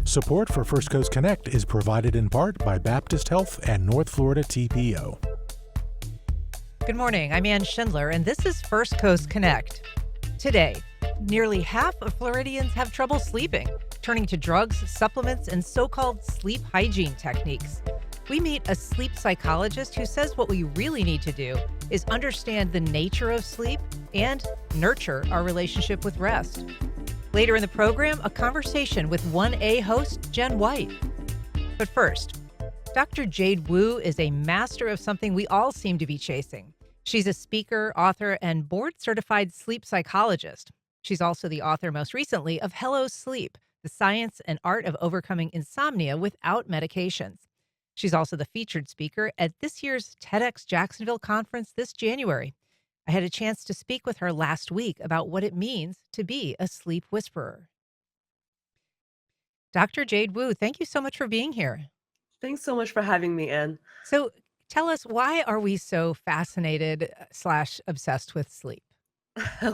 Support for First Coast Connect is provided in part by Baptist Health and North Florida TPO. Good morning, I'm Ann Schindler, and this is First Coast Connect. Today, nearly half of Floridians have trouble sleeping, turning to drugs, supplements, and so-called sleep hygiene techniques. We meet a sleep psychologist who says what we really need to do is understand the nature of sleep and nurture our relationship with rest. Later in the program, a conversation with 1A host Jenn White. But first, Dr. Jade Wu is a master of something we all seem to be chasing. She's a speaker, author, and board-certified sleep psychologist. She's also the author, most recently, of Hello Sleep, The Science and Art of Overcoming Insomnia Without Medications. She's also the featured speaker at this year's TEDxJacksonville conference this January. I had a chance to speak with her last week about what it means to be a sleep whisperer. Dr. Jade Wu, thank you so much for being here. Thanks so much for having me, Ann. So tell us, why are we so fascinated / obsessed with sleep?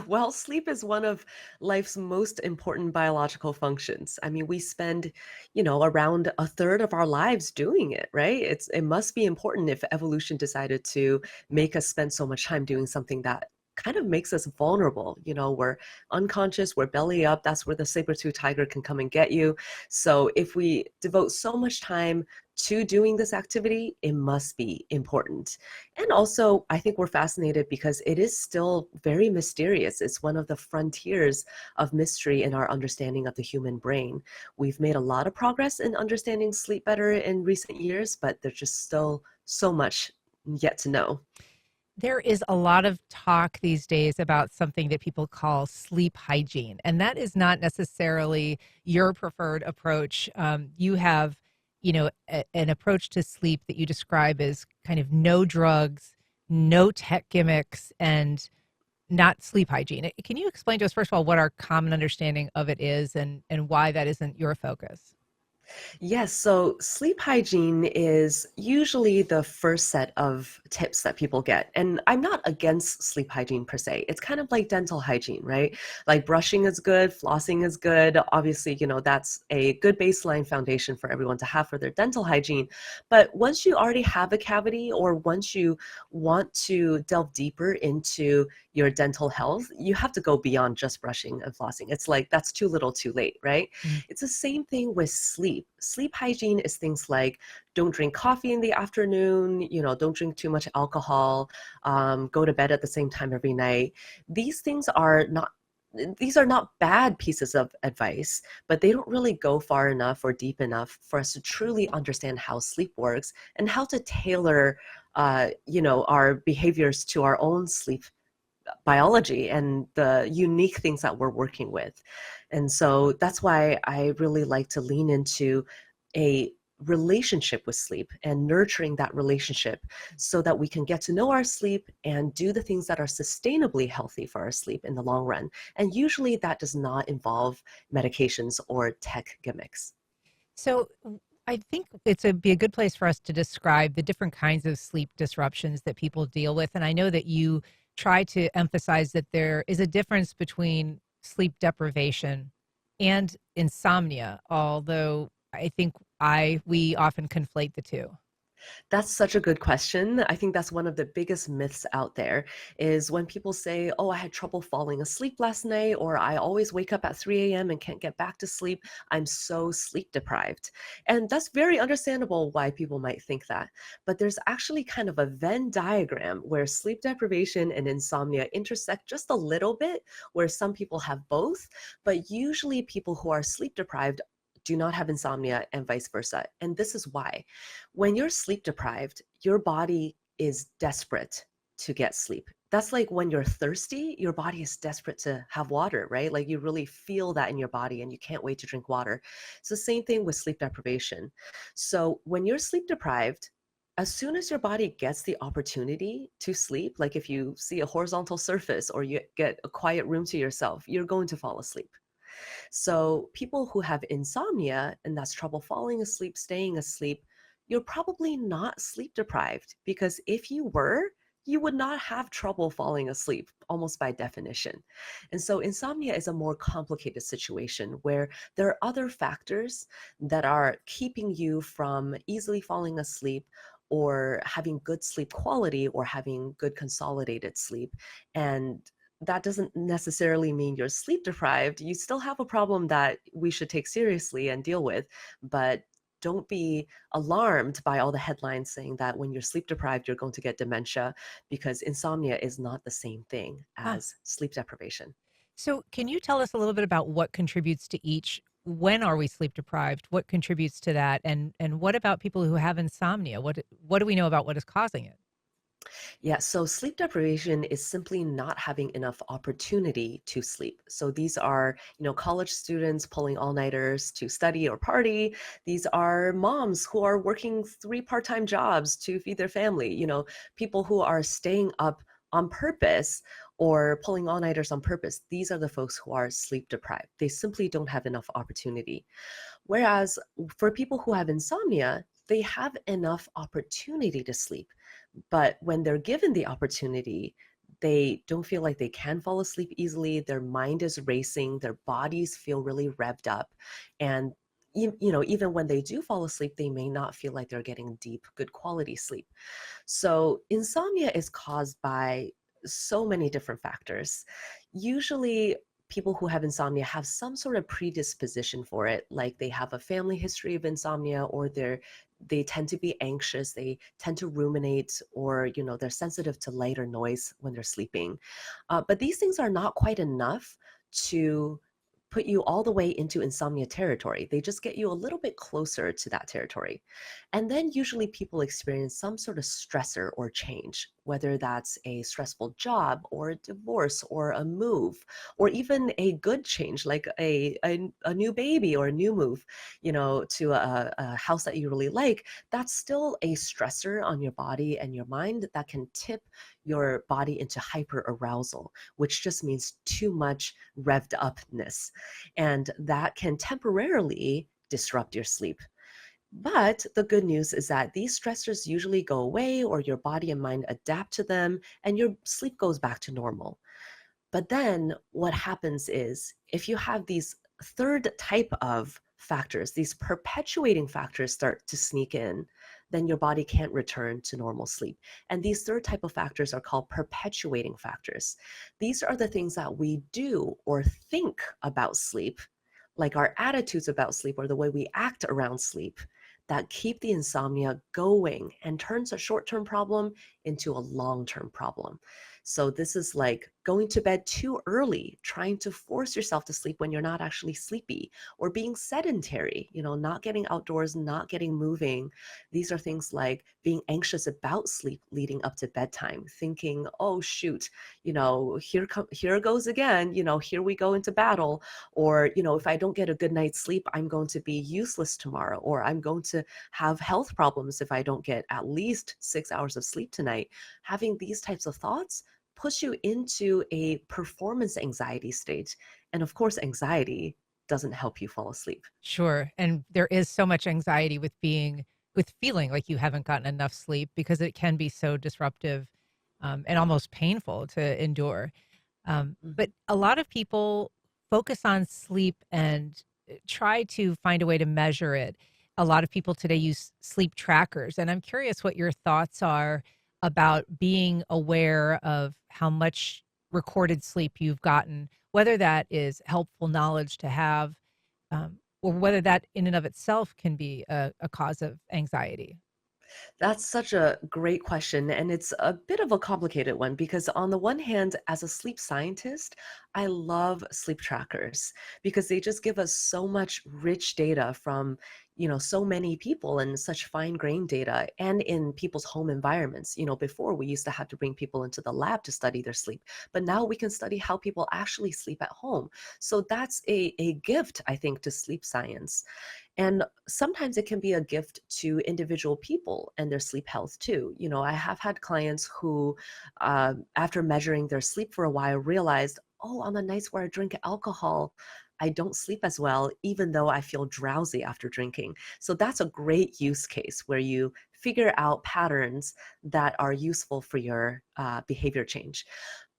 Well, sleep is one of life's most important biological functions. I mean, we spend, around a third of our lives doing it, right? It must be important if evolution decided to make us spend so much time doing something that kind of makes us vulnerable. We're unconscious, we're belly up. That's where the saber-tooth tiger can come and get you. So if we devote so much time to doing this activity, it must be important. And also, I think we're fascinated because it is still very mysterious. It's one of the frontiers of mystery in our understanding of the human brain. We've made a lot of progress in understanding sleep better in recent years, but there's just still so much yet to know. There is a lot of talk these days about something that people call sleep hygiene, and that is not necessarily your preferred approach. You have, an approach to sleep that you describe as kind of no drugs, no tech gimmicks, and not sleep hygiene. Can you explain to us, first of all, what our common understanding of it is and why that isn't your focus? Yes, so sleep hygiene is usually the first set of tips that people get. And I'm not against sleep hygiene per se. It's kind of like dental hygiene, right? Like brushing is good, flossing is good. Obviously, that's a good baseline foundation for everyone to have for their dental hygiene. But once you already have a cavity, or once you want to delve deeper into your dental health, you have to go beyond just brushing and flossing. It's like that's too little too late, right? It's the same thing with sleep. Sleep hygiene is things like don't drink coffee in the afternoon, don't drink too much alcohol, go to bed at the same time every night. These are not bad pieces of advice, but they don't really go far enough or deep enough for us to truly understand how sleep works and how to tailor, our behaviors to our own sleep biology and the unique things that we're working with. And so that's why I really like to lean into a relationship with sleep and nurturing that relationship so that we can get to know our sleep and do the things that are sustainably healthy for our sleep in the long run. And usually that does not involve medications or tech gimmicks. So I think be a good place for us to describe the different kinds of sleep disruptions that people deal with. And I know that you try to emphasize that there is a difference between sleep deprivation and insomnia, although I think we often conflate the two. That's such a good question. I think that's one of the biggest myths out there is when people say, oh, I had trouble falling asleep last night, or I always wake up at 3 a.m. and can't get back to sleep. I'm so sleep deprived. And that's very understandable why people might think that. But there's actually kind of a Venn diagram where sleep deprivation and insomnia intersect just a little bit, where some people have both, but usually people who are sleep deprived do not have insomnia and vice versa. And this is why. When you're sleep deprived, your body is desperate to get sleep. That's like when you're thirsty, your body is desperate to have water, right? Like you really feel that in your body and you can't wait to drink water. It's the same thing with sleep deprivation. So when you're sleep deprived, as soon as your body gets the opportunity to sleep, like if you see a horizontal surface or you get a quiet room to yourself, you're going to fall asleep. So people who have insomnia, and that's trouble falling asleep, staying asleep, you're probably not sleep deprived, because if you were, you would not have trouble falling asleep almost by definition. And so insomnia is a more complicated situation where there are other factors that are keeping you from easily falling asleep or having good sleep quality or having good consolidated sleep. And that doesn't necessarily mean you're sleep deprived. You still have a problem that we should take seriously and deal with, but don't be alarmed by all the headlines saying that when you're sleep deprived, you're going to get dementia, because insomnia is not the same thing Huh. as sleep deprivation. So, can you tell us a little bit about what contributes to each? When are we sleep deprived? What contributes to that? And what about people who have insomnia? What do we know about what is causing it? Yeah, so sleep deprivation is simply not having enough opportunity to sleep. So these are, college students pulling all-nighters to study or party. These are moms who are working three part-time jobs to feed their family, people who are staying up on purpose or pulling all-nighters on purpose. These are the folks who are sleep deprived. They simply don't have enough opportunity. Whereas for people who have insomnia, they have enough opportunity to sleep. But when they're given the opportunity, they don't feel like they can fall asleep easily. Their mind is racing, their bodies feel really revved up. And even when they do fall asleep, they may not feel like they're getting deep, good quality sleep. So insomnia is caused by so many different factors. Usually, people who have insomnia have some sort of predisposition for it, like they have a family history of insomnia, or they tend to be anxious, they tend to ruminate, or they're sensitive to light or noise when they're sleeping. But these things are not quite enough to put you all the way into insomnia territory. They just get you a little bit closer to that territory. And then usually people experience some sort of stressor or change, whether that's a stressful job or a divorce or a move, or even a good change like a new baby or a new move, to a house that you really like. That's still a stressor on your body and your mind that can tip your body into hyper arousal, which just means too much revved upness. And that can temporarily disrupt your sleep. But the good news is that these stressors usually go away, or your body and mind adapt to them, and your sleep goes back to normal. But then what happens is, if you have these third type of factors, these perpetuating factors start to sneak in, then your body can't return to normal sleep. And these third type of factors are called perpetuating factors. These are the things that we do or think about sleep, like our attitudes about sleep or the way we act around sleep, that keep the insomnia going and turns a short-term problem into a long-term problem. So this is like going to bed too early, trying to force yourself to sleep when you're not actually sleepy, or being sedentary, not getting outdoors, not getting moving. These are things like being anxious about sleep leading up to bedtime, thinking, oh shoot, here goes again, here we go into battle, or if I don't get a good night's sleep, I'm going to be useless tomorrow, or I'm going to have health problems if I don't get at least 6 hours of sleep tonight. Having these types of thoughts push you into a performance anxiety state. And of course, anxiety doesn't help you fall asleep. Sure. And there is so much anxiety with feeling like you haven't gotten enough sleep because it can be so disruptive, and almost painful to endure. Mhm. But a lot of people focus on sleep and try to find a way to measure it. A lot of people today use sleep trackers. And I'm curious what your thoughts are about being aware of how much recorded sleep you've gotten, whether that is helpful knowledge to have, or whether that in and of itself can be a cause of anxiety. That's such a great question. And it's a bit of a complicated one because, on the one hand, as a sleep scientist, I love sleep trackers because they just give us so much rich data from, so many people, and such fine grained data, and in people's home environments. Before we used to have to bring people into the lab to study their sleep, but now we can study how people actually sleep at home. So that's a gift, I think, to sleep science. And sometimes it can be a gift to individual people and their sleep health too. I have had clients who, after measuring their sleep for a while, realized, oh, on the nights where I drink alcohol, I don't sleep as well, even though I feel drowsy after drinking. So that's a great use case where you figure out patterns that are useful for your behavior change.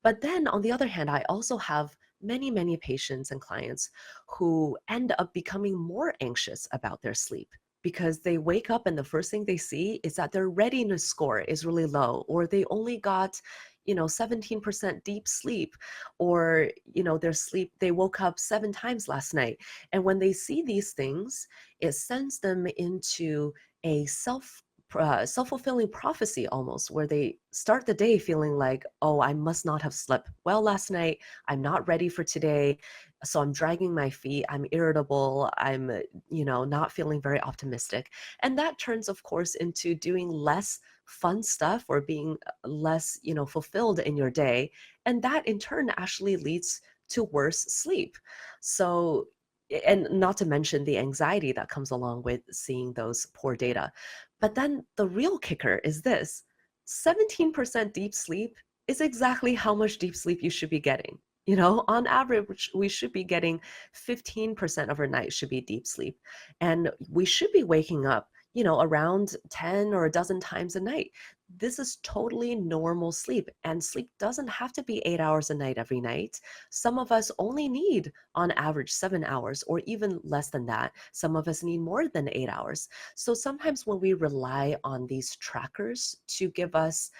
But then on the other hand, I also have many, many patients and clients who end up becoming more anxious about their sleep because they wake up and the first thing they see is that their readiness score is really low, or they only got 17% deep sleep, or their sleep, they woke up 7 times last night. And when they see these things, it sends them into a self-fulfilling prophecy almost, where they start the day feeling like, oh, I must not have slept well last night, I'm not ready for today, so I'm dragging my feet, I'm irritable, I'm not feeling very optimistic. And that turns, of course, into doing less fun stuff or being less fulfilled in your day, and that in turn actually leads to worse sleep. So, and not to mention the anxiety that comes along with seeing those poor data. But then the real kicker is this: 17% deep sleep is exactly how much deep sleep you should be getting. On average, we should be getting 15% of our night should be deep sleep. And we should be waking up, around 10 or a dozen times a night. This is totally normal sleep. And sleep doesn't have to be 8 hours a night every night. Some of us only need, on average, 7 hours or even less than that. Some of us need more than 8 hours. So sometimes when we rely on these trackers to give us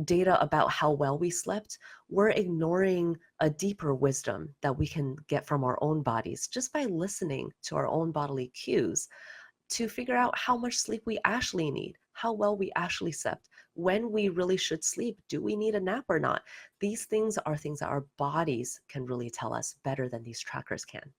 data about how well we slept, we're ignoring a deeper wisdom that we can get from our own bodies just by listening to our own bodily cues to figure out how much sleep we actually need, how well we actually slept, when we really should sleep, do we need a nap or not? These things are things that our bodies can really tell us better than these trackers can.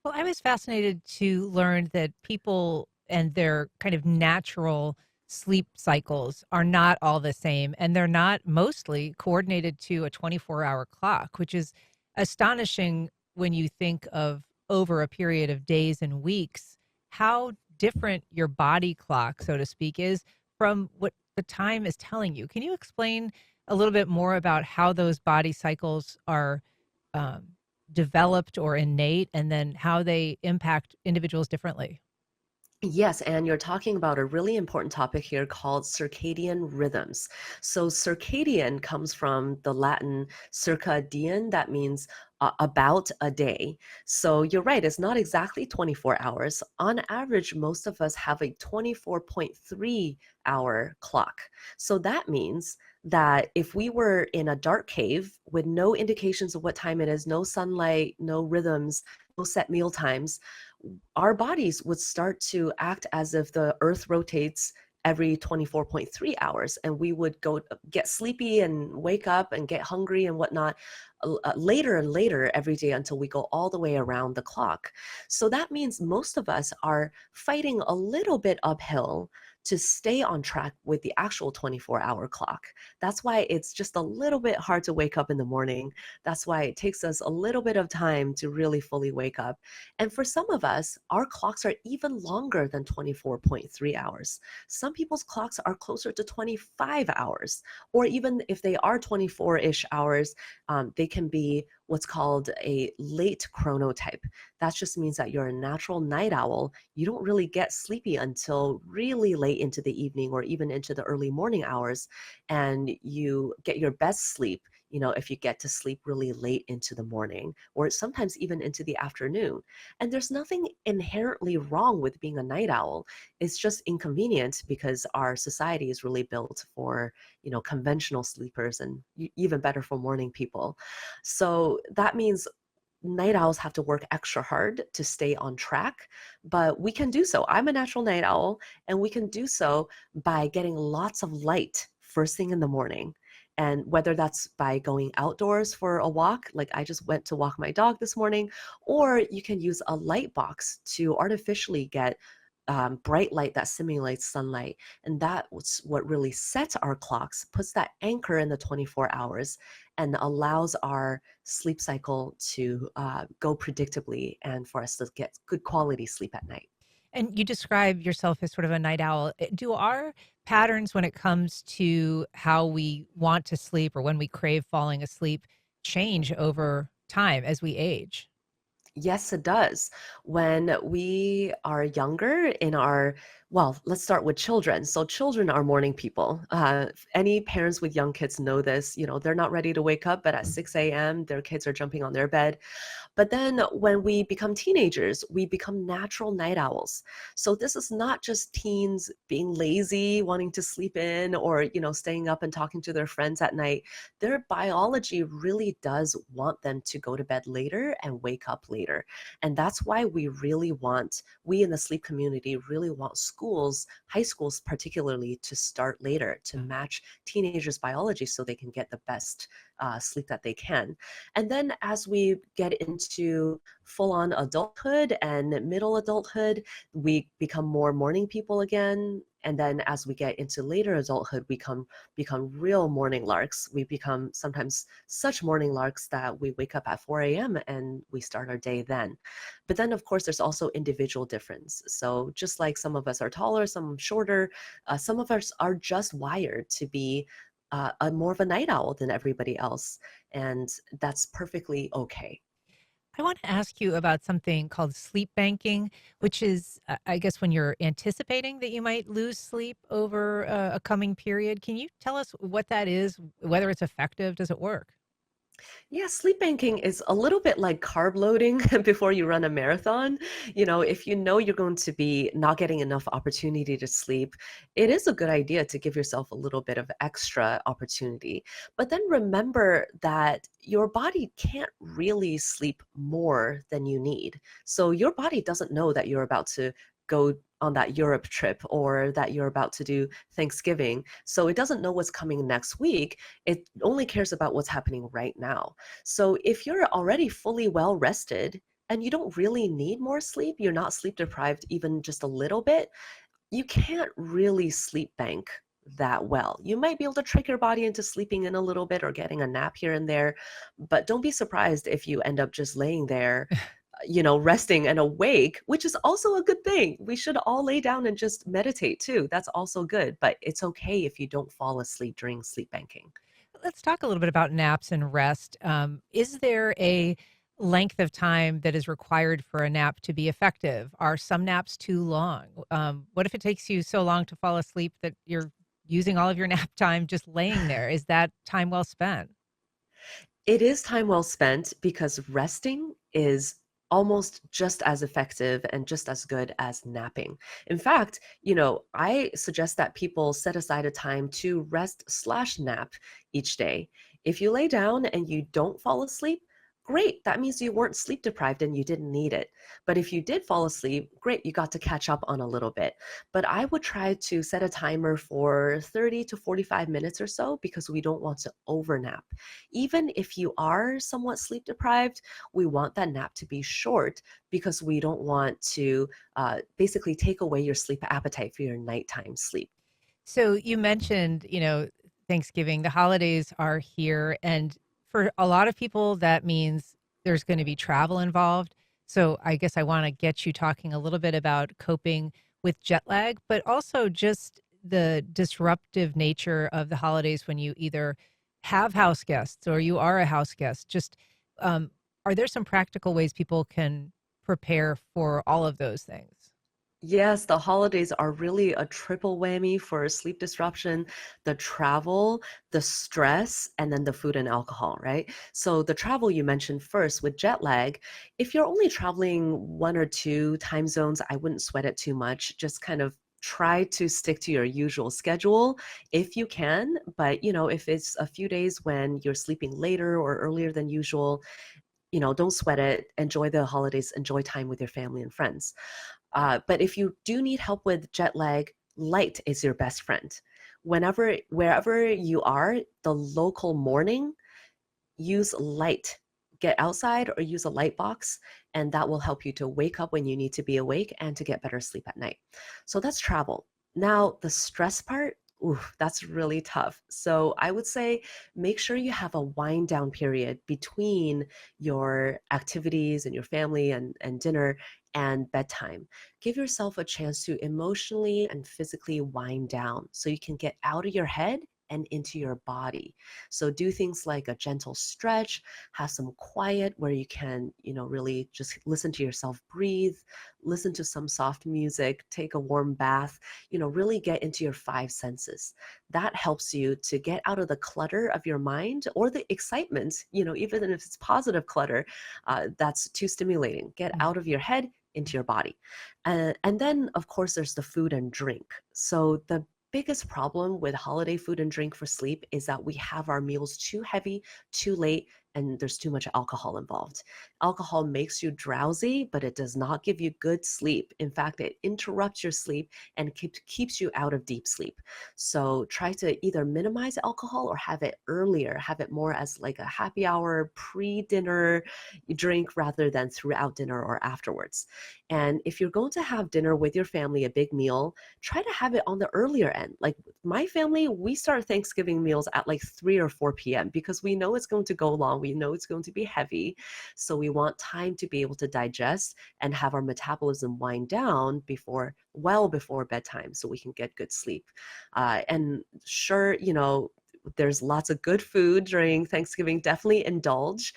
Well, I was fascinated to learn that people and their kind of natural sleep cycles are not all the same, and they're not mostly coordinated to a 24-hour clock, which is astonishing when you think of over a period of days and weeks, how different your body clock, so to speak, is from what the time is telling you. Can you explain a little bit more about how those body cycles are um, developed or innate, and then how they impact individuals differently? Yes, and you're talking about a really important topic here called circadian rhythms. So, circadian comes from the Latin circa diem, that means about a day. So, you're right, it's not exactly 24 hours. On average, most of us have a 24.3-hour clock. So, that means that if we were in a dark cave with no indications of what time it is, no sunlight, no rhythms, no set meal times, our bodies would start to act as if the earth rotates every 24.3 hours, and we would go get sleepy and wake up and get hungry and whatnot later and later every day until we go all the way around the clock. So that means most of us are fighting a little bit uphill to stay on track with the actual 24-hour clock. That's why it's just a little bit hard to wake up in the morning. That's why it takes us a little bit of time to really fully wake up. And for some of us, our clocks are even longer than 24.3 hours. Some people's clocks are closer to 25 hours, or even if they are 24-ish hours, they can be what's called a late chronotype. That just means that you're a natural night owl. You don't really get sleepy until really late into the evening or even into the early morning hours. And you get your best sleep, if you get to sleep really late into the morning or sometimes even into the afternoon. And there's nothing inherently wrong with being a night owl. It's just inconvenient because our society is really built for, conventional sleepers, and even better for morning people. So that means night owls have to work extra hard to stay on track, but we can do so. I'm a natural night owl, and we can do so by getting lots of light first thing in the morning. And whether that's by going outdoors for a walk, like I just went to walk my dog this morning, or you can use a light box to artificially get bright light that simulates sunlight. And that's what really sets our clocks, puts that anchor in the 24 hours, and allows our sleep cycle to go predictably and for us to get good quality sleep at night. And you describe yourself as sort of a night owl. Do our patterns when it comes to how we want to sleep or when we crave falling asleep change over time as we age? Yes, it does. When we are younger in our, well, let's start with children. So children are morning people. Any parents with young kids know this. They're not ready to wake up, but at 6 a.m., their kids are jumping on their bed. But then when we become teenagers, we become natural night owls. So this is not just teens being lazy, wanting to sleep in, or, staying up and talking to their friends at night. Their biology really does want them to go to bed later and wake up later. And that's why we in the sleep community really want schools, high schools particularly, to start later to match teenagers' biology so they can get the best sleep that they can. And then as we get into full on adulthood and middle adulthood, we become more morning people again. And then as we get into later adulthood, we become real morning larks. We become sometimes such morning larks that we wake up at 4 a.m. and we start our day then. But then, of course, there's also individual difference. So just like some of us are taller, some shorter, some of us are just wired to be more of a night owl than everybody else. And that's perfectly okay. I want to ask you about something called sleep banking, which is, I guess, when you're anticipating that you might lose sleep over a coming period. Can you tell us what that is, whether it's effective? Does it work? Yeah, sleep banking is a little bit like carb loading before you run a marathon. If you know you're going to be not getting enough opportunity to sleep, it is a good idea to give yourself a little bit of extra opportunity. But then remember that your body can't really sleep more than you need. So your body doesn't know that you're about to go on that Europe trip or that you're about to do Thanksgiving. So it doesn't know what's coming next week. It only cares about what's happening right now. So if you're already fully well rested and you don't really need more sleep, you're not sleep deprived even just a little bit, you can't really sleep bank that well. You might be able to trick your body into sleeping in a little bit or getting a nap here and there, but don't be surprised if you end up just laying there, resting and awake, which is also a good thing. We should all lay down and just meditate too. That's also good, but it's okay if you don't fall asleep during sleep banking. Let's talk a little bit about naps and rest. Is there a length of time that is required for a nap to be effective? Are some naps too long? What if it takes you so long to fall asleep that you're using all of your nap time just laying there? Is that time well spent? It is time well spent because resting is almost just as effective and just as good as napping. In fact, I suggest that people set aside a time to rest/nap each day. If you lay down and you don't fall asleep, great. That means you weren't sleep deprived and you didn't need it. But if you did fall asleep, great, you got to catch up on a little bit. But I would try to set a timer for 30 to 45 minutes or so because we don't want to overnap. Even if you are somewhat sleep deprived, we want that nap to be short because we don't want to basically take away your sleep appetite for your nighttime sleep. So you mentioned, Thanksgiving, the holidays are here. And for a lot of people, that means there's going to be travel involved. So I guess I want to get you talking a little bit about coping with jet lag, but also just the disruptive nature of the holidays when you either have house guests or you are a house guest. Just um, are there some practical ways people can prepare for all of those things? Yes, the holidays are really a triple whammy for sleep disruption, the travel, the stress, and then the food and alcohol, right? So the travel you mentioned first with jet lag, if you're only traveling one or two time zones, I wouldn't sweat it too much. Just kind of try to stick to your usual schedule if you can. But, if it's a few days when you're sleeping later or earlier than usual, don't sweat it. Enjoy the holidays, enjoy time with your family and friends. But if you do need help with jet lag, light is your best friend. Wherever you are, the local morning, use light. Get outside or use a light box, and that will help you to wake up when you need to be awake and to get better sleep at night. So that's travel. Now, the stress part, ooh, that's really tough. So I would say make sure you have a wind down period between your activities and your family and dinner and bedtime. Give yourself a chance to emotionally and physically wind down so you can get out of your head and into your body. So do things like a gentle stretch, have some quiet where you can, really just listen to yourself breathe, listen to some soft music, take a warm bath, really get into your five senses. That helps you to get out of the clutter of your mind or the excitement, even if it's positive clutter, that's too stimulating. Get Mm. out of your head into your body. And then, of course, there's the food and drink. So the biggest problem with holiday food and drink for sleep is that we have our meals too heavy, too late, and there's too much alcohol involved. Alcohol makes you drowsy, but it does not give you good sleep. In fact, it interrupts your sleep and keeps you out of deep sleep. So try to either minimize alcohol or have it earlier, have it more as like a happy hour, pre-dinner drink rather than throughout dinner or afterwards. And if you're going to have dinner with your family, a big meal, try to have it on the earlier end. Like my family, we start Thanksgiving meals at like 3 or 4 p.m. because we know it's going to go long. We know it's going to be heavy. So we want time to be able to digest and have our metabolism wind down well before bedtime so we can get good sleep. And sure, there's lots of good food during Thanksgiving. Definitely indulge,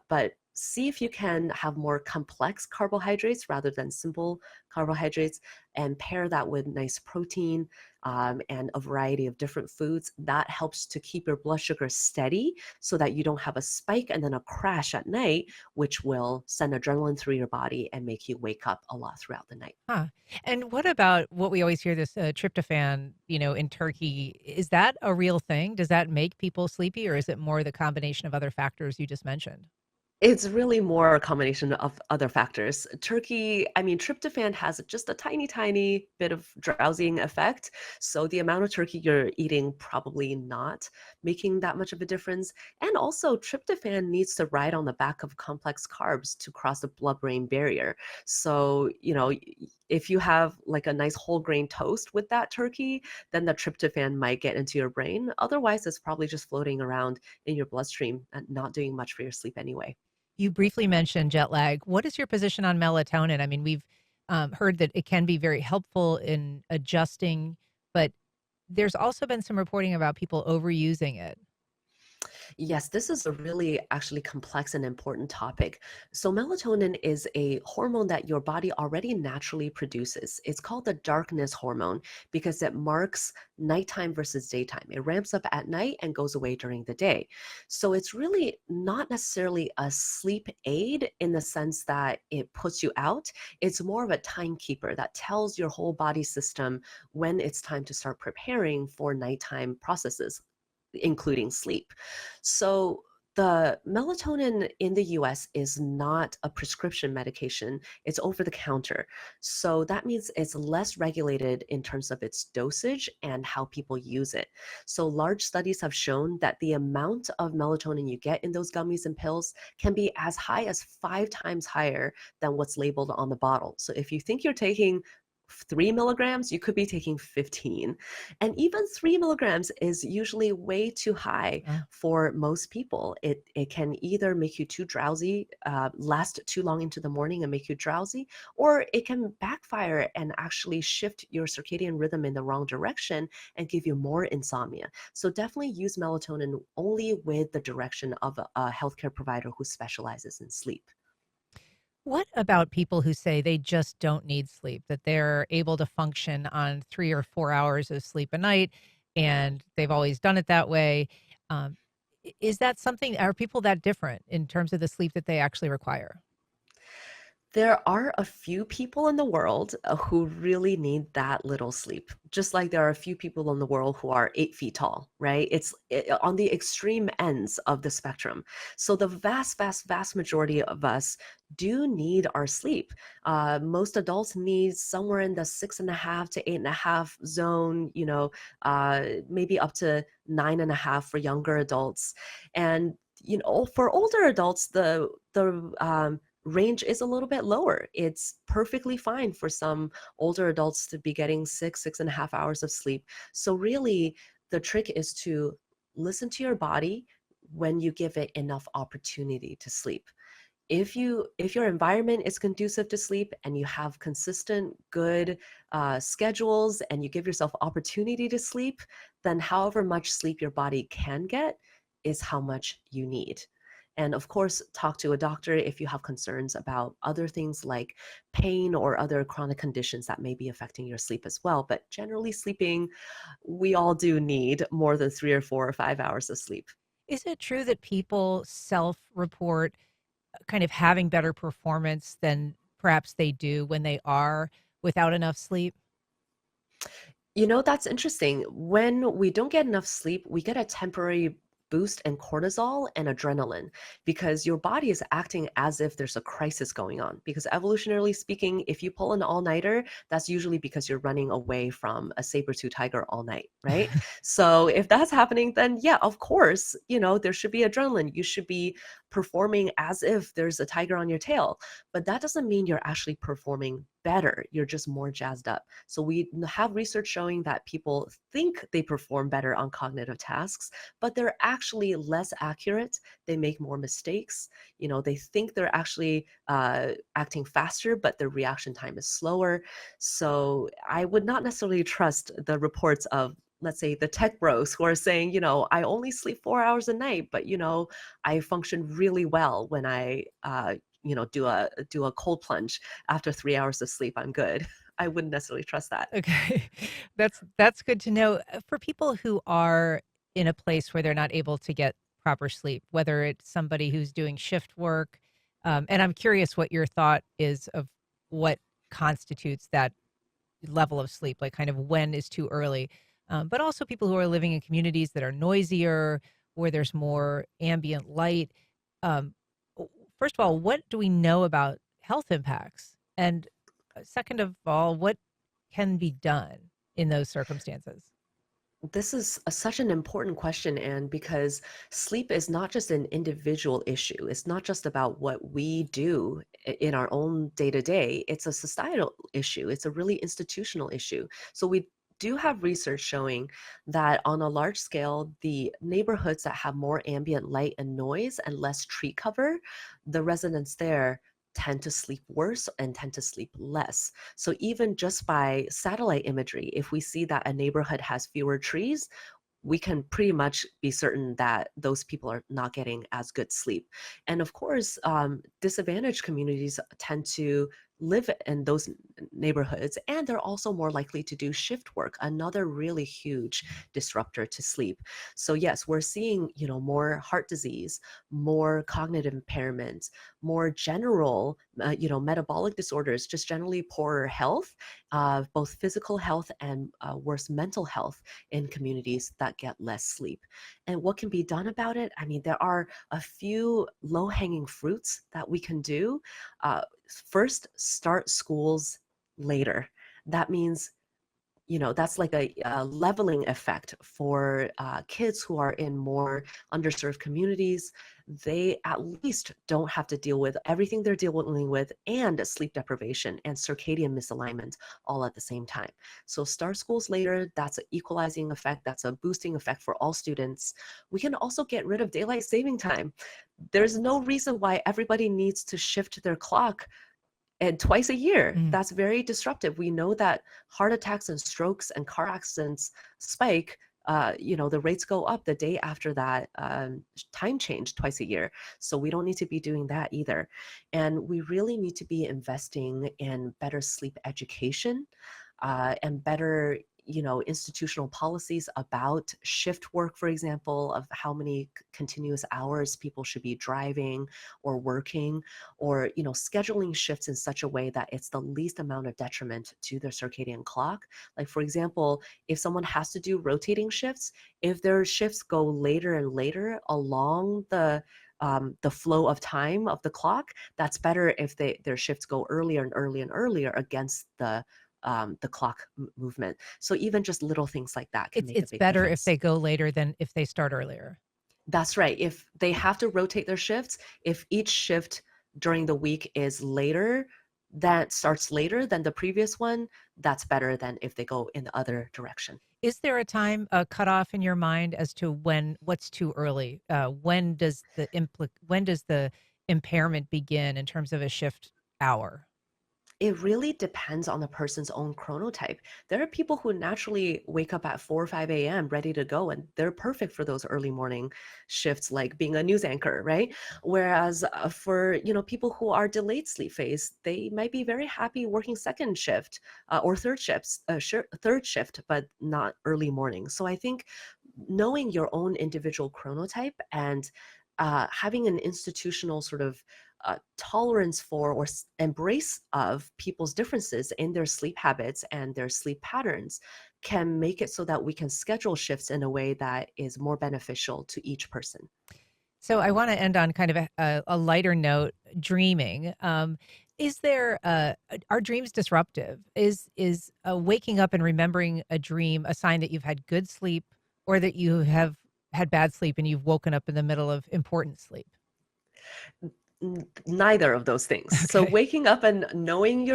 but see if you can have more complex carbohydrates rather than simple carbohydrates, and pair that with nice protein and a variety of different foods. That helps to keep your blood sugar steady so that you don't have a spike and then a crash at night, which will send adrenaline through your body and make you wake up a lot throughout the night. Huh. And what about what we always hear, this tryptophan, in turkey? Is that a real thing? Does that make people sleepy, or is it more the combination of other factors you just mentioned? It's really more a combination of other factors. Turkey, I mean, tryptophan has just a tiny, tiny bit of drowsing effect. So the amount of turkey you're eating probably not making that much of a difference. And also, tryptophan needs to ride on the back of complex carbs to cross the blood-brain barrier. So, if you have like a nice whole grain toast with that turkey, then the tryptophan might get into your brain. Otherwise, it's probably just floating around in your bloodstream and not doing much for your sleep anyway. You briefly mentioned jet lag. What is your position on melatonin? I mean, we've heard that it can be very helpful in adjusting, but there's also been some reporting about people overusing it. Yes, this is a really actually complex and important topic. So, melatonin is a hormone that your body already naturally produces. It's called the darkness hormone because it marks nighttime versus daytime. It ramps up at night and goes away during the day. So, it's really not necessarily a sleep aid in the sense that it puts you out. It's more of a timekeeper that tells your whole body system when it's time to start preparing for nighttime processes, including sleep. So the melatonin in the US is not a prescription medication, it's over the counter. So that means it's less regulated in terms of its dosage and how people use it. So large studies have shown that the amount of melatonin you get in those gummies and pills can be as high as 5 times higher than what's labeled on the bottle. So if you think you're taking 3 milligrams, you could be taking 15. And even 3 milligrams is usually way too high Uh, for most people. It can either make you too drowsy, last too long into the morning and make you drowsy, or it can backfire and actually shift your circadian rhythm in the wrong direction and give you more insomnia. So definitely use melatonin only with the direction of a healthcare provider who specializes in sleep. What about people who say they just don't need sleep, that they're able to function on 3 or 4 hours of sleep a night and they've always done it that way? Um, is that something, are people that different in terms of the sleep that they actually require? There are a few people in the world who really need that little sleep. Just like there are a few people in the world who are 8 feet tall, right? On the extreme ends of the spectrum. So the vast, vast, vast majority of us do need our sleep. Most adults need somewhere in the 6.5 to 8.5 zone, maybe up to 9.5 for younger adults. And for older adults, the range is a little bit lower. It's perfectly fine for some older adults to be getting 6.5 hours of sleep. So really, the trick is to listen to your body when you give it enough opportunity to sleep. If your environment is conducive to sleep and you have consistent good schedules and you give yourself opportunity to sleep, then however much sleep your body can get is how much you need. And of course, talk to a doctor if you have concerns about other things like pain or other chronic conditions that may be affecting your sleep as well. But generally sleeping, we all do need more than 3 or 4 or 5 hours of sleep. Is it true that people self-report kind of having better performance than perhaps they do when they are without enough sleep? That's interesting. When we don't get enough sleep, we get a temporary boost in cortisol and adrenaline because your body is acting as if there's a crisis going on. Because evolutionarily speaking, if you pull an all-nighter, that's usually because you're running away from a saber-tooth tiger all night, right? So if that's happening, then yeah, of course, there should be adrenaline. You should be performing as if there's a tiger on your tail. But that doesn't mean you're actually performing better. You're just more jazzed up. So we have research showing that people think they perform better on cognitive tasks, but they're actually less accurate. They make more mistakes. They think they're actually acting faster, but their reaction time is slower. So I would not necessarily trust the reports of, let's say, the tech bros who are saying, I only sleep 4 hours a night, but I function really well when I do a cold plunge after 3 hours of sleep. I'm good. I wouldn't necessarily trust that. Okay. That's good to know. For people who are in a place where they're not able to get proper sleep, whether it's somebody who's doing shift work, and I'm curious what your thought is of what constitutes that level of sleep, like kind of when is too early. But also people who are living in communities that are noisier, where there's more ambient light. Um, First of all, what do we know about health impacts? And second of all, what can be done in those circumstances? This is such an important question, and because sleep is not just an individual issue, it's not just about what we do in our own day to day, it's a societal issue, it's a really institutional issue. So we do have research showing that on a large scale, the neighborhoods that have more ambient light and noise and less tree cover, the residents there tend to sleep worse and tend to sleep less. So even just by satellite imagery, if we see that a neighborhood has fewer trees, we can pretty much be certain that those people are not getting as good sleep. And of course, disadvantaged communities tend to live in those neighborhoods, and they're also more likely to do shift work, another really huge disruptor to sleep. So yes, we're seeing, more heart disease, more cognitive impairment, more general, metabolic disorders, just generally poorer health, both physical health and worse mental health in communities that get less sleep. And what can be done about it? I mean, there are a few low-hanging fruits that we can do. First, start schools later. That means, that's like a leveling effect for kids who are in more underserved communities. They at least don't have to deal with everything they're dealing with and sleep deprivation and circadian misalignment all at the same time. So start schools later. That's an equalizing effect. That's a boosting effect for all students. We can also get rid of daylight saving time. There's no reason why everybody needs to shift their clock and twice a year. Mm. That's very disruptive. We know that heart attacks and strokes and car accidents spike. The rates go up the day after that time change twice a year. So we don't need to be doing that either. And we really need to be investing in better sleep education and better institutional policies about shift work, for example, of how many continuous hours people should be driving or working, or scheduling shifts in such a way that it's the least amount of detriment to their circadian clock. Like, for example, if someone has to do rotating shifts, if their shifts go later and later along the flow of time of the clock, that's better if their shifts go earlier and earlier and earlier against the clock movement. So even just little things like that can make a It's big better if difference. they go later than if they start earlier. That's right. If they have to rotate their shifts, if each shift during the week is later, that starts later than the previous one, that's better than if they go in the other direction. Is there a time cutoff in your mind as to what's too early? When does the impairment begin in terms of a shift hour? It really depends on the person's own chronotype. There are people who naturally wake up at 4 or 5 a.m. ready to go, and they're perfect for those early morning shifts, like being a news anchor, right? Whereas for people who are delayed sleep phase, they might be very happy working second shift or third shift, but not early morning. So I think knowing your own individual chronotype and having an institutional sort of tolerance for or embrace of people's differences in their sleep habits and their sleep patterns can make it so that we can schedule shifts in a way that is more beneficial to each person. So I want to end on kind of a lighter note, dreaming. Is there are dreams disruptive? Is waking up and remembering a dream a sign that you've had good sleep, or that you have had bad sleep and you've woken up in the middle of important sleep? Neither of those things. So Okay. waking up and knowing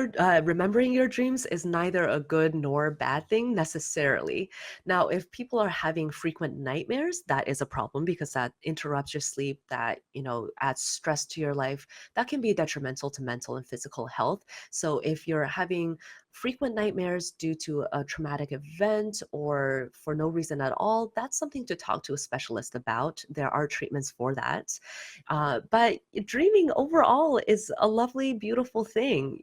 remembering your dreams is neither a good nor bad thing necessarily. Now, if people are having frequent nightmares, that is a problem because that interrupts your sleep, that, adds stress to your life. That can be detrimental to mental and physical health. So if you're having frequent nightmares due to a traumatic event or for no reason at all, that's something to talk to a specialist about. There are treatments for that. But dreaming overall is a lovely, beautiful thing.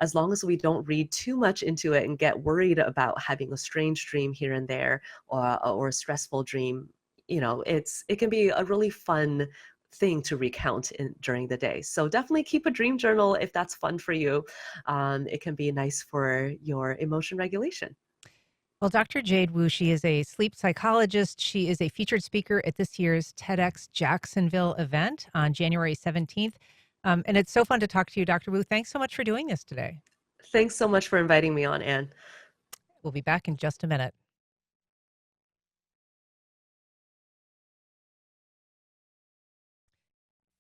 As long as we don't read too much into it and get worried about having a strange dream here and there or a stressful dream, it can be a really fun thing to recount during the day. So definitely keep a dream journal if that's fun for you. It can be nice for your emotion regulation. Well, Dr. Jade Wu, she is a sleep psychologist. She is a featured speaker at this year's TEDxJacksonville event on January 17th. And it's so fun to talk to you, Dr. Wu. Thanks so much for doing this today. Thanks so much for inviting me on, Anne. We'll be back in just a minute.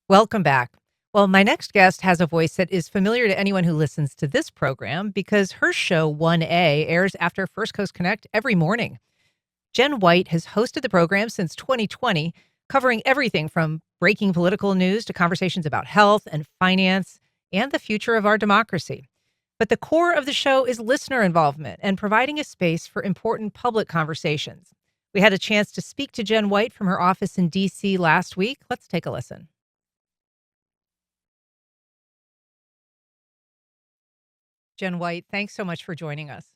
Welcome back. Well, my next guest has a voice that is familiar to anyone who listens to this program because her show 1A airs after First Coast Connect every morning. Jenn White has hosted the program since 2020, covering everything from breaking political news to conversations about health and finance and the future of our democracy. But the core of the show is listener involvement and providing a space for important public conversations. We had a chance to speak to Jenn White from her office in D.C. last week. Let's take a listen. Jenn White, thanks so much for joining us.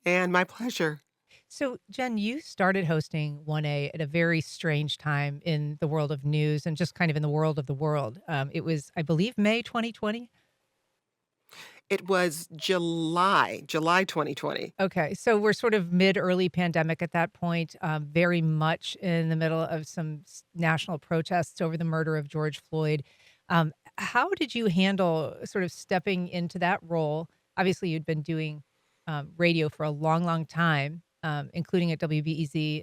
And my pleasure. So, Jen, you started hosting 1A at a very strange time in the world of news and just kind of in the world of the world. It was, I believe, May 2020. It was July 2020. Okay, so we're sort of early pandemic at that point, very much in the middle of some national protests over the murder of George Floyd. How did you handle sort of stepping into that role? Obviously, you'd been doing radio for a long, long time, including at WBEZ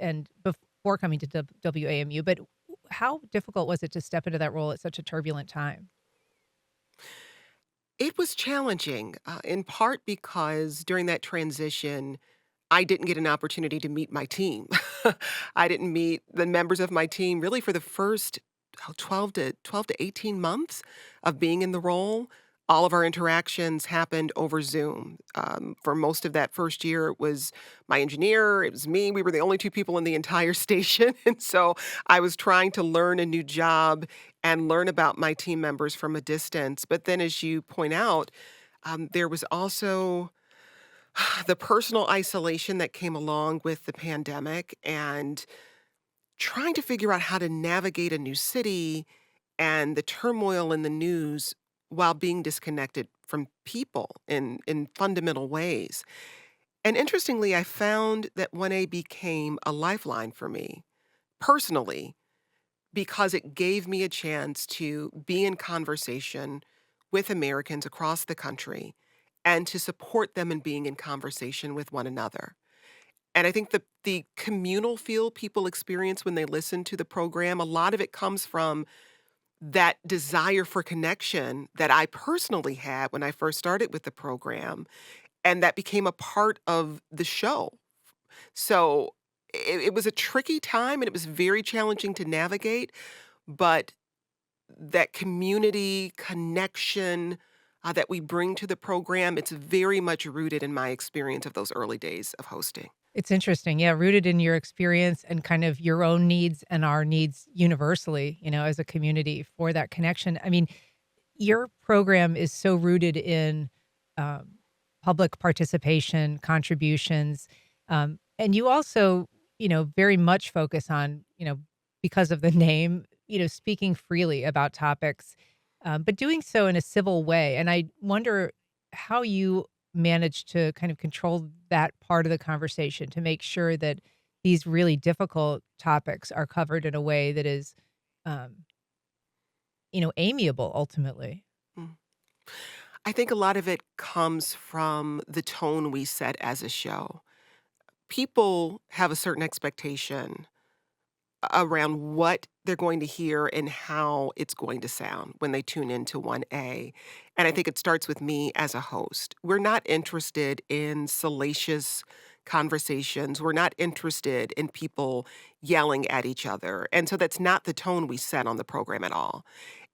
and before coming to WAMU. But how difficult was it to step into that role at such a turbulent time? It was challenging, in part because during that transition, I didn't get an opportunity to meet my team. I didn't meet the members of my team really for the first 12 to 18 months of being in the role. All of our interactions happened over Zoom. For most of that first year, it was my engineer, it was me. We were the only two people in the entire station. And so I was trying to learn a new job and learn about my team members from a distance. But then, as you point out, there was also the personal isolation that came along with the pandemic and trying to figure out how to navigate a new city and the turmoil in the news while being disconnected from people in fundamental ways. And interestingly, I found that 1A became a lifeline for me personally because it gave me a chance to be in conversation with Americans across the country and to support them in being in conversation with one another. And I think the communal feel people experience when they listen to the program, a lot of it comes from that desire for connection that I personally had when I first started with the program, and that became a part of the show. So it was a tricky time and it was very challenging to navigate, but that community connection that we bring to the program, it's very much rooted in my experience of those early days of hosting. It's interesting. Yeah, rooted in your experience and kind of your own needs and our needs universally, as a community for that connection. I mean, your program is so rooted in um, public participation, contributions, and you also, very much focus on, because of the name, speaking freely about topics, but doing so in a civil way. And I wonder how you manage to kind of control that part of the conversation to make sure that these really difficult topics are covered in a way that is, um, amiable ultimately. Mm. I think a lot of it comes from the tone we set as a show. People have a certain expectation around what they're going to hear and how it's going to sound when they tune into 1A. And I think it starts with me as a host. We're not interested in salacious conversations. We're not interested in people yelling at each other. And so that's not the tone we set on the program at all.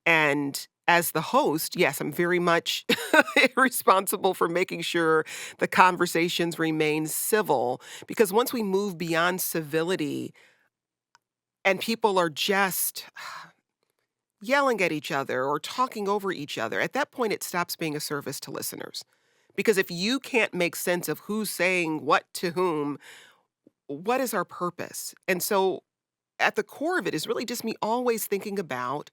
And as the host, yes, I'm very much responsible for making sure the conversations remain civil because once we move beyond civility, and people are just yelling at each other or talking over each other, at that point, it stops being a service to listeners. Because if you can't make sense of who's saying what to whom, what is our purpose? And so at the core of it is really just me always thinking about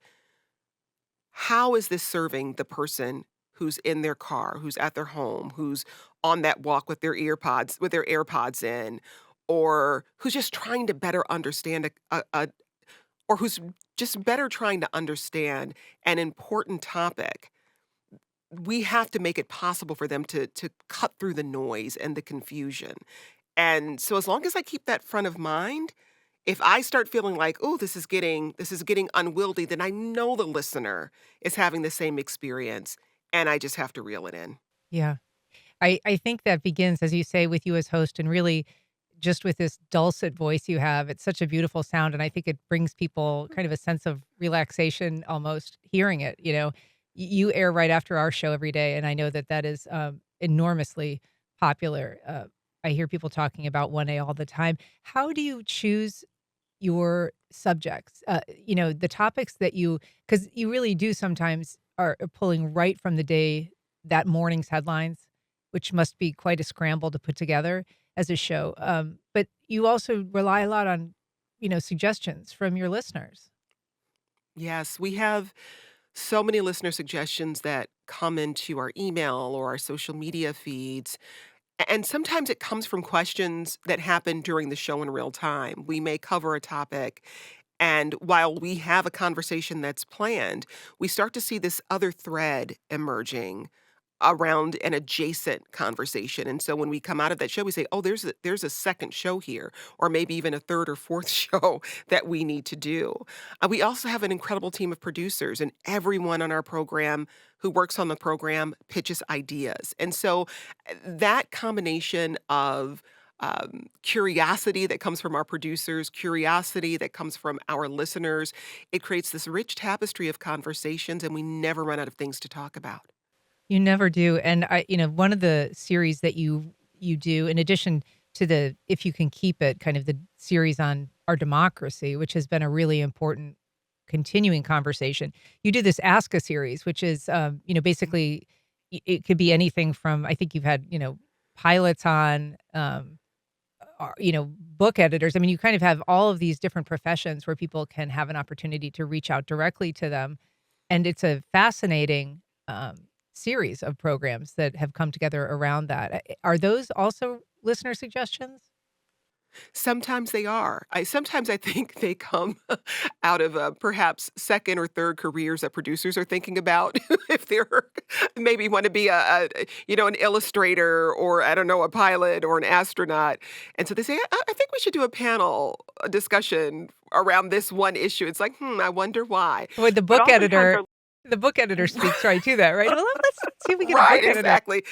how is this serving the person who's in their car, who's at their home, who's on that walk with their AirPods in, or who's just trying to better understand or who's just better trying to understand an important topic. We have to make it possible for them to cut through the noise and the confusion. And so as long as I keep that front of mind, if I start feeling like, oh, this is getting unwieldy, then I know the listener is having the same experience and I just have to reel it in. Yeah. I think that begins, as you say, with you as host and really just with this dulcet voice you have. It's such a beautiful sound. And I think it brings people kind of a sense of relaxation almost hearing it. You air right after our show every day. And I know that that is enormously popular. I hear people talking about 1A all the time. How do you choose your subjects? The topics that because you really do sometimes are pulling right from the day, that morning's headlines, which must be quite a scramble to put together as a show. But you also rely a lot on, suggestions from your listeners. Yes, we have so many listener suggestions that come into our email or our social media feeds. And sometimes it comes from questions that happen during the show in real time. We may cover a topic, and while we have a conversation that's planned, we start to see this other thread emerging around an adjacent conversation. And so when we come out of that show, we say, oh, there's a second show here, or maybe even a third or fourth show that we need to do. We also have an incredible team of producers, and everyone on our program who works on the program pitches ideas. And so that combination of curiosity that comes from our producers, curiosity that comes from our listeners, it creates this rich tapestry of conversations, and we never run out of things to talk about. You never do. And one of the series that you do, in addition to the If You Can Keep It, kind of the series on our democracy, which has been a really important continuing conversation. You do this Ask a series, which is basically it could be anything from, I think you've had, pilots on, book editors. I mean, you kind of have all of these different professions where people can have an opportunity to reach out directly to them. And it's a fascinating series of programs that have come together around that. Are those also listener suggestions? Sometimes they are. Sometimes I think they come out of perhaps second or third careers that producers are thinking about. If they're maybe want to be an illustrator or I don't know a pilot or an astronaut, and so they say I think we should do a panel discussion around this one issue. It's like I wonder why. With the But book oftentimes editor, our the book editor speaks right to that, right? Well, let's see if we get a right, book editor. exactly.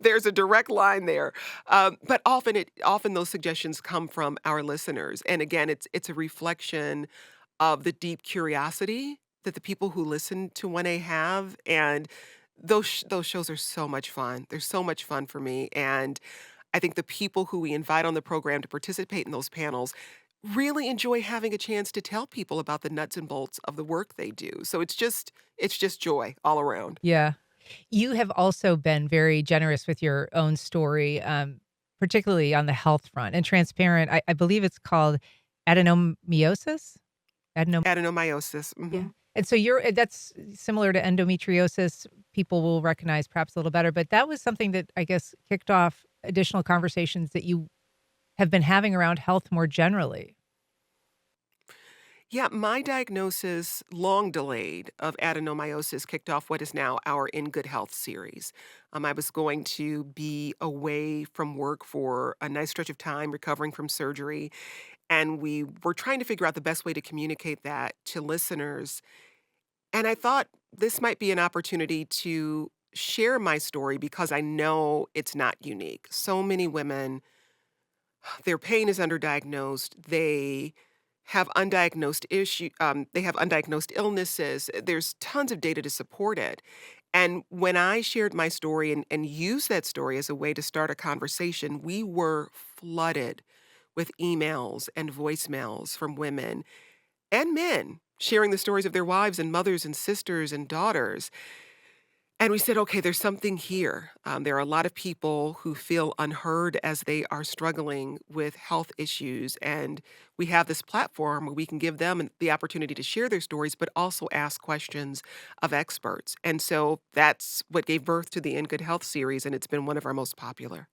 There's a direct line there, but often those suggestions come from our listeners, and again, it's a reflection of the deep curiosity that the people who listen to 1A have, and those shows are so much fun. They're so much fun for me, and I think the people who we invite on the program to participate in those panels really enjoy having a chance to tell people about the nuts and bolts of the work they do. So it's just joy all around. Yeah. You have also been very generous with your own story, particularly on the health front and transparent. I believe it's called adenomyosis. Adenom- Adenomyosis. yeah. And so that's similar to endometriosis. People will recognize perhaps a little better, but that was something that I guess kicked off additional conversations that you have been having around health more generally. Yeah, my diagnosis, long delayed, of adenomyosis kicked off what is now our In Good Health series. I was going to be away from work for a nice stretch of time, recovering from surgery, and we were trying to figure out the best way to communicate that to listeners. And I thought this might be an opportunity to share my story because I know it's not unique. So many women, their pain is underdiagnosed. They have undiagnosed illnesses. There's tons of data to support it. And when I shared my story and used that story as a way to start a conversation, we were flooded with emails and voicemails from women and men sharing the stories of their wives and mothers and sisters and daughters. And we said, okay, there's something here. There are a lot of people who feel unheard as they are struggling with health issues. And we have this platform where we can give them the opportunity to share their stories, but also ask questions of experts. And so that's what gave birth to the In Good Health series. And it's been one of our most popular.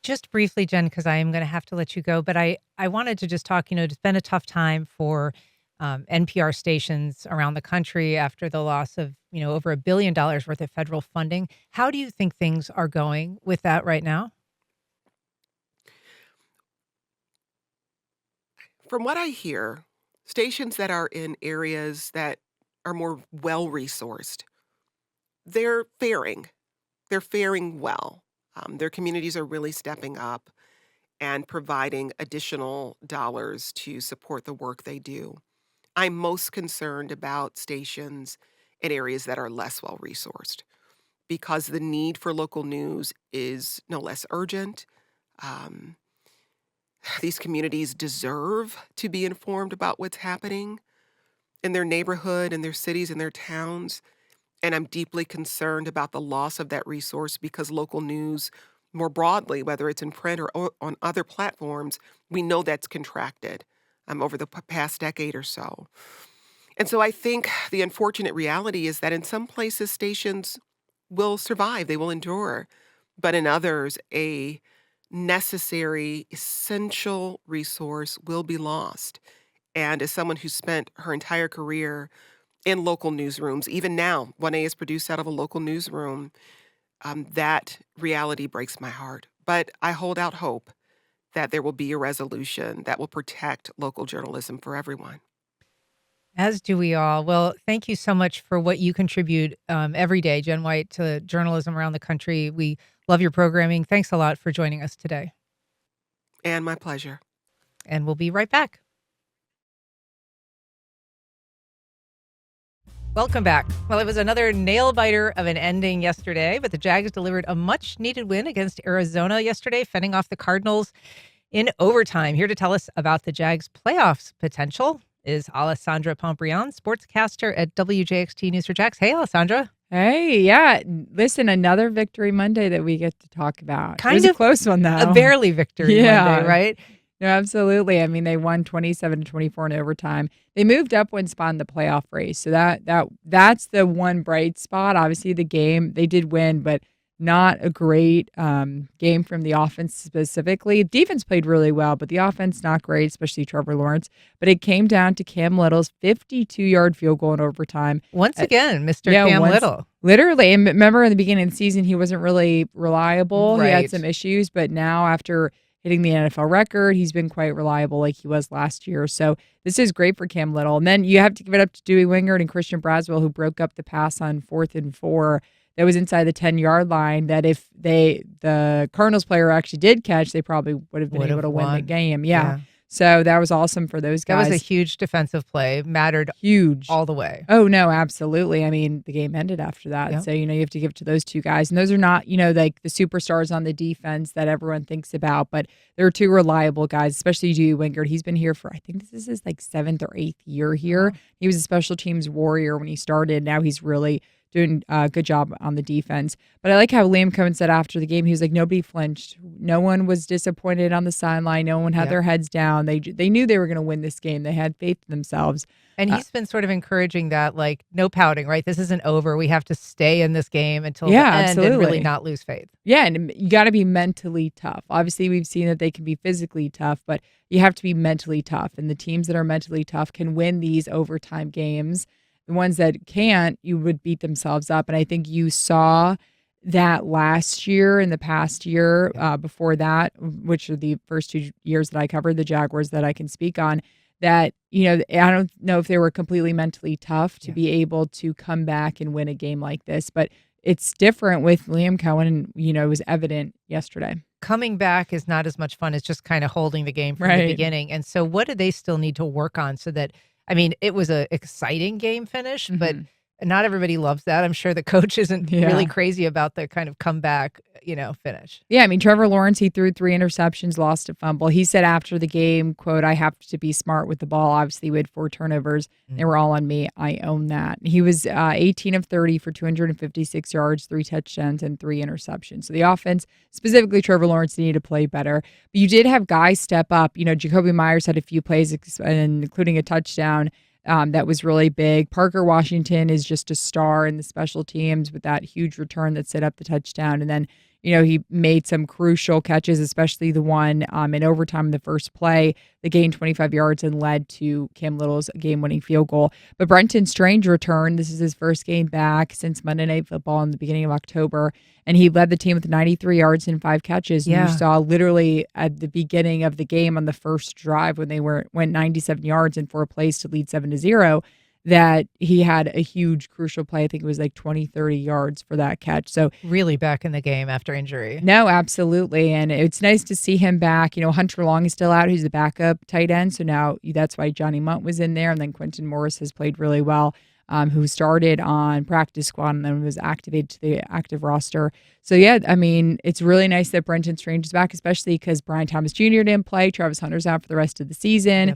Just briefly, Jen, because I am going to have to let you go, but I wanted to just talk, it's been a tough time for NPR stations around the country after the loss of, over $1 billion worth of federal funding. How do you think things are going with that right now? From what I hear, stations that are in areas that are more well-resourced, they're faring. They're faring well. Their communities are really stepping up and providing additional dollars to support the work they do. I'm most concerned about stations in areas that are less well-resourced because the need for local news is no less urgent. Um, these communities deserve to be informed about what's happening in their neighborhood, in their cities, in their towns. And I'm deeply concerned about the loss of that resource because local news, more broadly, whether it's in print or on other platforms, we know that's contracted over the past decade or so. And so I think the unfortunate reality is that in some places, stations will survive, they will endure, but in others, a necessary, essential resource will be lost. And as someone who spent her entire career in local newsrooms, even now, 1A is produced out of a local newsroom, that reality breaks my heart. But I hold out hope that there will be a resolution that will protect local journalism for everyone. As do we all. Well, thank you so much for what you contribute every day, Jenn White, to journalism around the country. We love your programming. Thanks a lot for joining us today. And my pleasure. And we'll be right back. Welcome back. Well, it was another nail-biter of an ending yesterday, but the Jags delivered a much-needed win against Arizona yesterday, fending off the Cardinals in overtime. Here to tell us about the Jags' playoffs potential is Alessandra Pombrian, sportscaster at WJXT News for Jax. Hey, Alessandra. Hey, yeah. Listen, another Victory Monday that we get to talk about. It was a close one, though. A barely Victory Monday, right? No, absolutely. I mean, they won 27-24 in overtime. They moved up one spot in the playoff race. So that's the one bright spot. Obviously, the game, they did win, but not a great game from the offense specifically. Defense played really well, but the offense not great, especially Trevor Lawrence. But it came down to Cam Little's 52-yard field goal in overtime. Once again, Mr. Cam Little. Literally. And remember in the beginning of the season, he wasn't really reliable. Right. He had some issues, but now after hitting the NFL record, he's been quite reliable like he was last year. So this is great for Cam Little. And then you have to give it up to Dewey Wingard and Christian Braswell, who broke up the pass on 4th and 4 that was inside the 10-yard line, that if the Cardinals player actually did catch, they probably would have been able to win the game. Yeah. So that was awesome for those That guys. was a huge defensive play, mattered Huge. all the way. Oh, no, absolutely. I mean, the game ended after that. Yeah. So, you have to give it to those two guys. And those are not, like the superstars on the defense that everyone thinks about, but they're two reliable guys, especially Dewey Wingard. He's been here for, I think this is his like 7th or 8th year here. Wow. He was a special teams warrior when he started. Now he's really doing a good job on the defense. But I like how Liam Cohen said after the game, he was like, nobody flinched. No one was disappointed on the sideline. No one had their heads down. They knew they were going to win this game. They had faith in themselves. And he's been sort of encouraging that, like, no pouting, right? This isn't over. We have to stay in this game until the end and really not lose faith. Yeah, and you got to be mentally tough. Obviously, we've seen that they can be physically tough, but you have to be mentally tough. And the teams that are mentally tough can win these overtime games. The ones that can't, you would beat themselves up. And I think you saw that last year and the past year before that, which are the first 2 years that I covered the Jaguars that I can speak on, that, I don't know if they were completely mentally tough to be able to come back and win a game like this. But it's different with Liam Cohen, and, it was evident yesterday. Coming back is not as much fun as just kind of holding the game from the beginning. And so what do they still need to work on so that, I mean, it was an exciting game finish, but not everybody loves that. I'm sure the coach isn't really crazy about the kind of comeback, finish. Yeah, I mean, Trevor Lawrence, he threw 3 interceptions, lost a fumble. He said after the game, quote, "I have to be smart with the ball." Obviously, we had 4 turnovers. They were all on me. I own that. He was 18 of 30 for 256 yards, 3 touchdowns, and 3 interceptions. So the offense, specifically Trevor Lawrence, needed to play better. But you did have guys step up. Jacoby Myers had a few plays, including a touchdown. That was really big. Parker Washington is just a star in the special teams with that huge return that set up the touchdown. And then, he made some crucial catches, especially the one in overtime in the first play that gained 25 yards and led to Cam Little's game-winning field goal. But Brenton Strange returned. This is his first game back since Monday Night Football in the beginning of October. And he led the team with 93 yards and 5 catches. And you saw literally at the beginning of the game on the first drive when they went 97 yards and 4 plays to lead 7-0, that he had a huge crucial play. I think it was like 20, 30 yards for that catch. So really back in the game after injury. No, absolutely. And it's nice to see him back. Hunter Long is still out, who's the backup tight end. So now that's why Johnny Munt was in there. And then Quentin Morris has played really well, who started on practice squad and then was activated to the active roster. So, I mean, it's really nice that Brenton Strange is back, especially because Brian Thomas Jr. didn't play. Travis Hunter's out for the rest of the season.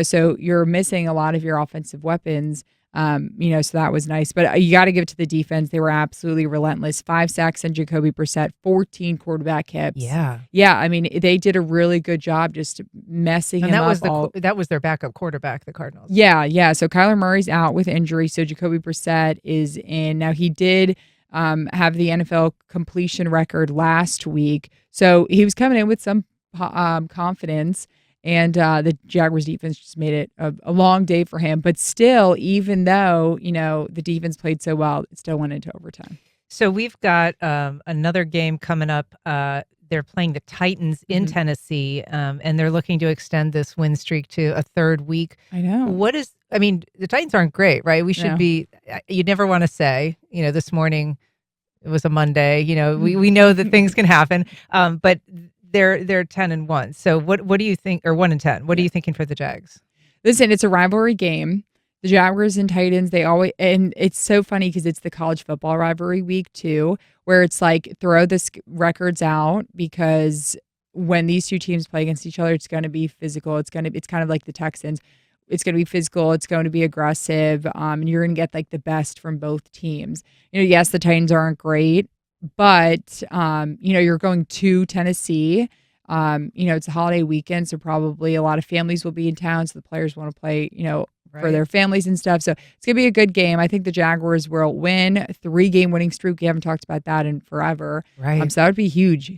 So you're missing a lot of your offensive weapons. So that was nice. But you got to give it to the defense. They were absolutely relentless. 5 sacks on Jacoby Brissett, 14 quarterback hits. Yeah, I mean, they did a really good job just messing him up. That was their backup quarterback, the Cardinals. Yeah. So Kyler Murray's out with injury, so Jacoby Brissett is in. Now, he did have the NFL completion record last week, so he was coming in with some confidence. And the Jaguars defense just made it a long day for him. But still, even though, the defense played so well, it still went into overtime. So we've got another game coming up. They're playing the Titans in Tennessee, and they're looking to extend this win streak to a 3rd week. I know. The Titans aren't great, right? We should be, you never want to say, this morning it was a Monday, we know that things can happen, but they're 10-1. So what do you think, or 1-10? What are you thinking for the Jags? Listen, it's a rivalry game. The Jaguars and Titans, and it's so funny because it's the college football rivalry week too, where it's like throw the records out, because when these two teams play against each other, it's going to be physical. It's kind of like the Texans. It's going to be physical. It's going to be aggressive. And you're going to get like the best from both teams. Yes, the Titans aren't great, but you're going to Tennessee. It's a holiday weekend, so probably a lot of families will be in town, so the players want to play, for their families and stuff. So it's going to be a good game. I think the Jaguars will win. 3-game winning streak. We haven't talked about that in forever. Right. So that would be huge,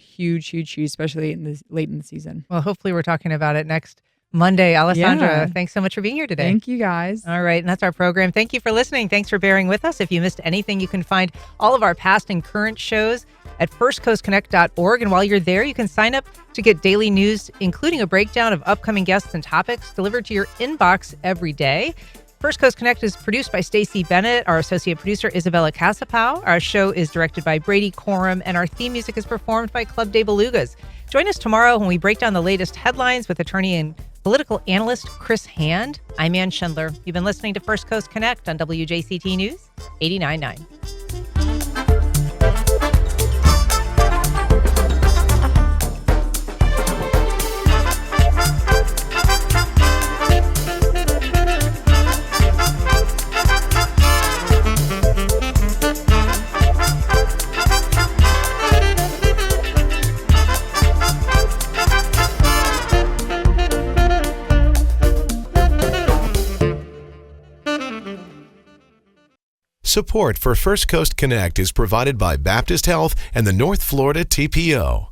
especially late in the season. Well, hopefully we're talking about it next Monday. Alessandra, thanks so much for being here today. Thank you, guys. All right, and that's our program. Thank you for listening. Thanks for bearing with us. If you missed anything, you can find all of our past and current shows at firstcoastconnect.org. And while you're there, you can sign up to get daily news, including a breakdown of upcoming guests and topics delivered to your inbox every day. First Coast Connect is produced by Stacey Bennett. Our associate producer, Isabella Casapow. Our show is directed by Brady Corum, and our theme music is performed by Club de Belugas. Join us tomorrow when we break down the latest headlines with attorney and political analyst Chris Hand. I'm Ann Schindler. You've been listening to First Coast Connect on WJCT News 89.9. Support for First Coast Connect is provided by Baptist Health and the North Florida TPO.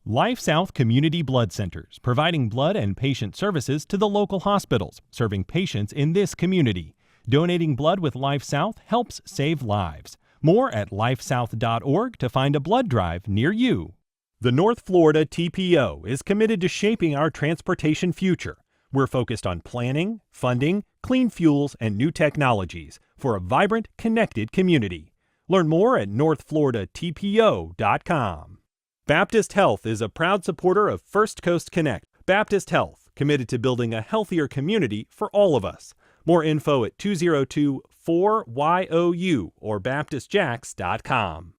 Life South Community Blood Centers, providing blood and patient services to the local hospitals, serving patients in this community. Donating blood with Life South helps save lives. More at lifesouth.org to find a blood drive near you. The North Florida TPO is committed to shaping our transportation future. We're focused on planning, funding, clean fuels, and new technologies for a vibrant, connected community. Learn more at northfloridatpo.com. Baptist Health is a proud supporter of First Coast Connect. Baptist Health, committed to building a healthier community for all of us. More info at 202-4YOU or baptistjacks.com.